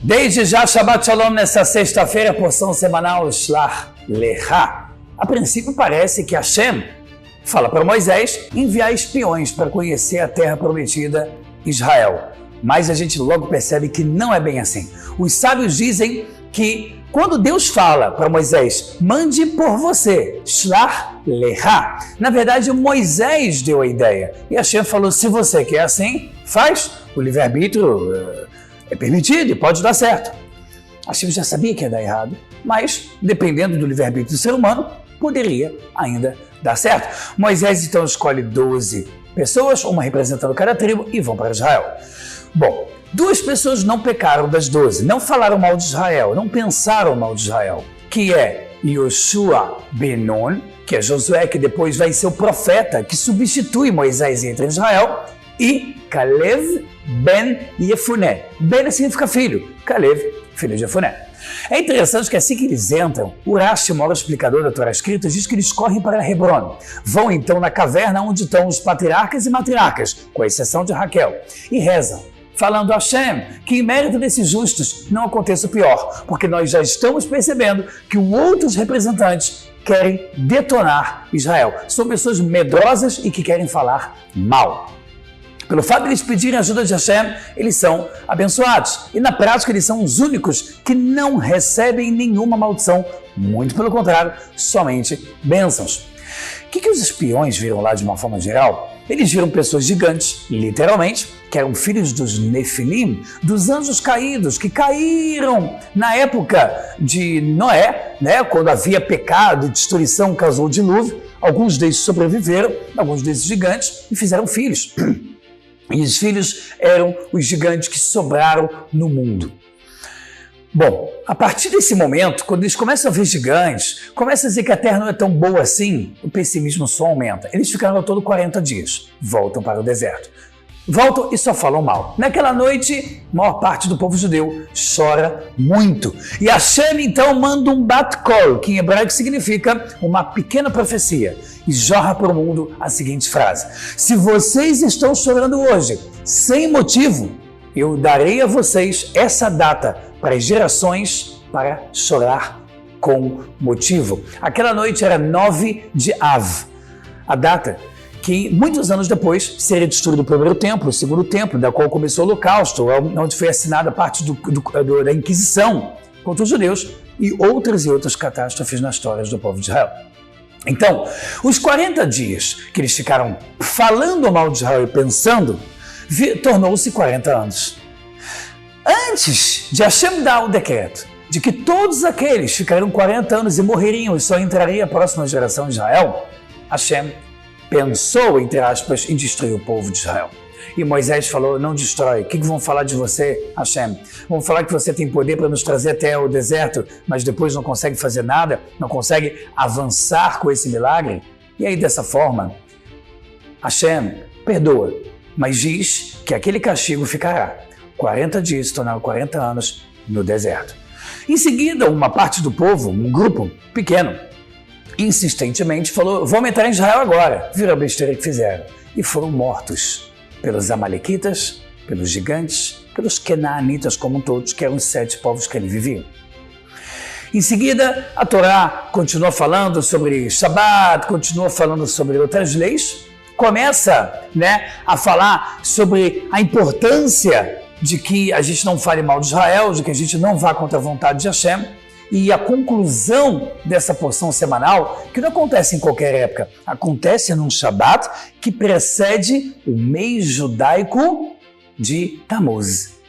Desde já, Shabbat Shalom, nessa sexta-feira, porção semanal Shlach Lecha. A princípio parece que Hashem fala para Moisés enviar espiões para conhecer a terra prometida, Israel. Mas a gente logo percebe que não é bem assim. Os sábios dizem que quando Deus fala para Moisés, mande por você, Shlach Lecha, na verdade Moisés deu a ideia. E Hashem falou, se você quer assim, faz. O livre-arbítrio é permitido e pode dar certo. Hashem já sabia que ia dar errado, mas dependendo do livre-arbítrio do ser humano, poderia ainda dar certo. Moisés então escolhe 12 pessoas, uma representando cada tribo, e vão para Israel. Bom, 2 pessoas não pecaram das 12, não falaram mal de Israel, não pensaram mal de Israel, que é Yoshua ben Nun, que é Josué, que depois vai ser o profeta que substitui Moisés e entra em Israel, e Kalev ben Yefuné. Ben significa filho, Kalev, filho de Yefuné. É interessante que assim que eles entram, o Rashi, o maior explicador da Torá escrita, diz que eles correm para Hebron. Vão então na caverna onde estão os patriarcas e matriarcas, com exceção de Raquel, e rezam, falando a Hashem que em mérito desses justos não aconteça o pior, porque nós já estamos percebendo que outros representantes querem detonar Israel. São pessoas medrosas e que querem falar mal. Pelo fato de eles pedirem ajuda de Hashem, eles são abençoados. E na prática eles são os únicos que não recebem nenhuma maldição. Muito pelo contrário, somente bênçãos. O que os espiões viram lá de uma forma geral? Eles viram pessoas gigantes, literalmente, que eram filhos dos Nefilim, dos anjos caídos, que caíram na época de Noé, né, quando havia pecado e destruição, causou o dilúvio. Alguns deles sobreviveram, alguns desses gigantes, e fizeram filhos. E os filhos eram os gigantes que sobraram no mundo. Bom, a partir desse momento, quando eles começam a ver gigantes, começam a dizer que a terra não é tão boa assim, o pessimismo só aumenta. Eles ficaram ao todo 40 dias, voltam para o deserto. Voltam e só falam mal. Naquela noite, a maior parte do povo judeu chora muito. E Hashem então manda um bat kol, que em hebraico significa uma pequena profecia, e jorra para o mundo a seguinte frase: se vocês estão chorando hoje, sem motivo, eu darei a vocês essa data para as gerações para chorar com motivo. Aquela noite era 9 de Av, a data que muitos anos depois seria destruído o primeiro templo, o segundo templo, da qual começou o Holocausto, onde foi assinada parte da Inquisição contra os judeus e outras catástrofes na história do povo de Israel. Então, os 40 dias que eles ficaram falando mal de Israel e pensando, tornou-se 40 anos. Antes de Hashem dar o decreto de que todos aqueles ficariam 40 anos e morreriam e só entraria a próxima geração de Israel, Hashem pensou, entre aspas, em destruir o povo de Israel. E Moisés falou, não destrói. O que vão falar de você, Hashem? Vão falar que você tem poder para nos trazer até o deserto, mas depois não consegue fazer nada, não consegue avançar com esse milagre? E aí, dessa forma, Hashem perdoa, mas diz que aquele castigo ficará. 40 dias se tornaram 40 anos no deserto. Em seguida, uma parte do povo, um grupo pequeno, insistentemente falou, vamos entrar em Israel agora. Viram a besteira que fizeram. E foram mortos pelos amalequitas, pelos gigantes, pelos quenaanitas como todos, que eram os 7 povos que ali viviam. Em seguida, a Torá continua falando sobre Shabat, continua falando sobre outras leis, começa, a falar sobre a importância de que a gente não fale mal de Israel, de que a gente não vá contra a vontade de Hashem. E a conclusão dessa porção semanal, que não acontece em qualquer época, acontece num Shabat que precede o mês judaico de Tammuz.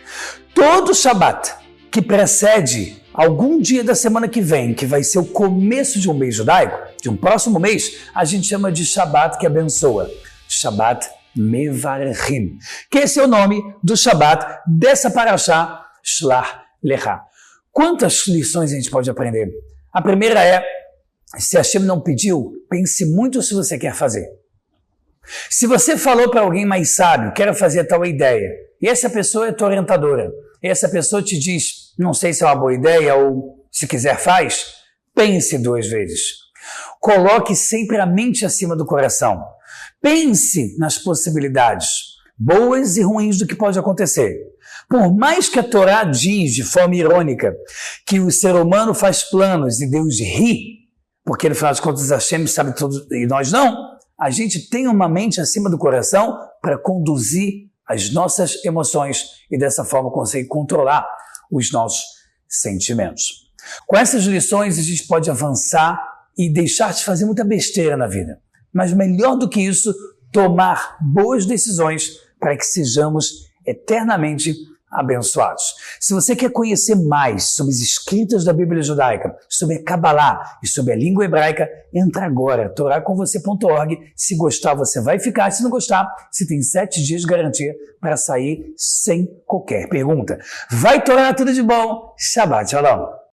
Todo Shabat que precede algum dia da semana que vem, que vai ser o começo de um mês judaico, de um próximo mês, a gente chama de Shabat que abençoa. Shabat Mevarechim, que esse é o nome do Shabat dessa parashá Shlach Lecha. Quantas lições a gente pode aprender? A primeira é, se Hashem não pediu, pense muito se você quer fazer. Se você falou para alguém mais sábio, quero fazer tal ideia, e essa pessoa é tua orientadora, e essa pessoa te diz, não sei se é uma boa ideia, ou se quiser faz, pense 2 vezes. Coloque sempre a mente acima do coração. Pense nas possibilidades. boas e ruins do que pode acontecer. Por mais que a Torá diz de forma irônica que o ser humano faz planos e Deus ri, porque no final de contas Hashem sabe tudo e nós não, a gente tem uma mente acima do coração para conduzir as nossas emoções e dessa forma conseguir controlar os nossos sentimentos. Com essas lições a gente pode avançar e deixar de fazer muita besteira na vida. Mas melhor do que isso, tomar boas decisões para que sejamos eternamente abençoados. Se você quer conhecer mais sobre as escritas da Bíblia judaica, sobre a Kabbalah e sobre a língua hebraica, entra agora, toracomvocê.org. Se gostar, você vai ficar. Se não gostar, você tem 7 dias de garantia para sair sem qualquer pergunta. Vai Torá, tudo de bom. Shabbat Shalom.